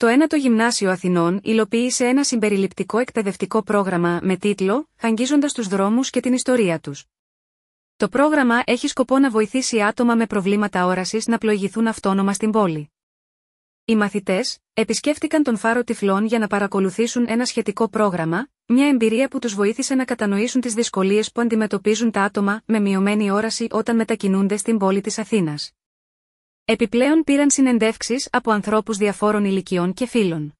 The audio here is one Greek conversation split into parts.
Το 9ο Γυμνάσιο Αθηνών υλοποίησε ένα συμπεριληπτικό εκπαιδευτικό πρόγραμμα με τίτλο «Αγγίζοντας τους δρόμους και την ιστορία τους». Το πρόγραμμα έχει σκοπό να βοηθήσει άτομα με προβλήματα όρασης να πλοηγηθούν αυτόνομα στην πόλη. Οι μαθητές επισκέφτηκαν τον Φάρο Τυφλών για να παρακολουθήσουν ένα σχετικό πρόγραμμα, μια εμπειρία που τους βοήθησε να κατανοήσουν τις δυσκολίες που αντιμετωπίζουν τα άτομα με μειωμένη όραση όταν μετακινούνται στην πόλη της Αθήνας. Επιπλέον πήραν συνεντεύξεις από ανθρώπους διαφόρων ηλικιών και φύλων.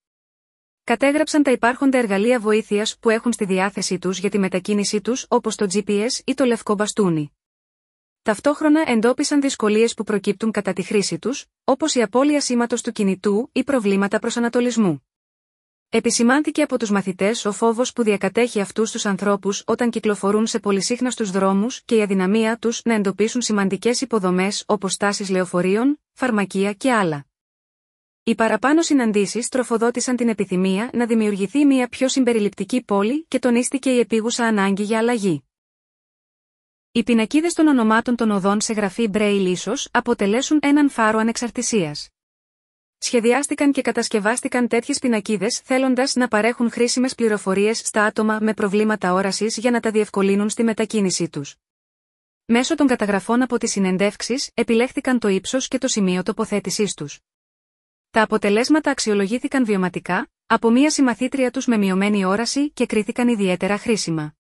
Κατέγραψαν τα υπάρχοντα εργαλεία βοήθειας που έχουν στη διάθεσή τους για τη μετακίνησή τους, όπως το GPS ή το λευκό μπαστούνι. Ταυτόχρονα εντόπισαν δυσκολίες που προκύπτουν κατά τη χρήση τους, όπως η απώλεια σήματος του κινητού ή προβλήματα προσανατολισμού. Επισημάνθηκε από τους μαθητές ο φόβος που διακατέχει αυτούς τους ανθρώπους όταν κυκλοφορούν σε πολυσύχναστους δρόμους και η αδυναμία τους να εντοπίσουν σημαντικές υποδομές όπως στάσεις λεωφορείων, φαρμακεία και άλλα. Οι παραπάνω συναντήσεις τροφοδότησαν την επιθυμία να δημιουργηθεί μια πιο συμπεριληπτική πόλη και τονίστηκε η επίγουσα ανάγκη για αλλαγή. Οι πινακίδες των ονομάτων των οδών σε γραφή Braille ίσως αποτελέσουν έναν φάρο ανεξαρτησίας. Σχεδιάστηκαν και κατασκευάστηκαν τέτοιες πινακίδες θέλοντας να παρέχουν χρήσιμες πληροφορίες στα άτομα με προβλήματα όρασης για να τα διευκολύνουν στη μετακίνησή τους. Μέσω των καταγραφών από τις συνεντεύξεις επιλέχθηκαν το ύψος και το σημείο τοποθέτησής τους. Τα αποτελέσματα αξιολογήθηκαν βιωματικά από μία συμμαθήτρια τους με μειωμένη όραση και κρίθηκαν ιδιαίτερα χρήσιμα.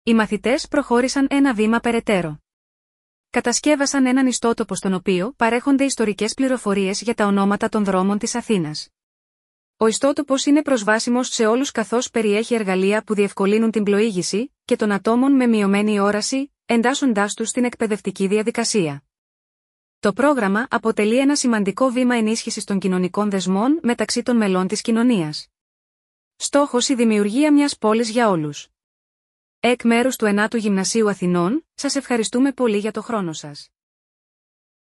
Οι μαθητές προχώρησαν ένα βήμα περαιτέρω. Κατασκεύασαν έναν ιστότοπο στον οποίο παρέχονται ιστορικές πληροφορίες για τα ονόματα των δρόμων της Αθήνας. Ο ιστότοπος είναι προσβάσιμος σε όλους καθώς περιέχει εργαλεία που διευκολύνουν την πλοήγηση και των ατόμων με μειωμένη όραση, εντάσσοντάς τους στην εκπαιδευτική διαδικασία. Το πρόγραμμα αποτελεί ένα σημαντικό βήμα ενίσχυσης των κοινωνικών δεσμών μεταξύ των μελών της κοινωνίας. Στόχος η δημιουργία μιας πόλης για όλους. Εκ μέρους του 9ου Γυμνασίου Αθηνών, σας ευχαριστούμε πολύ για το χρόνο σας.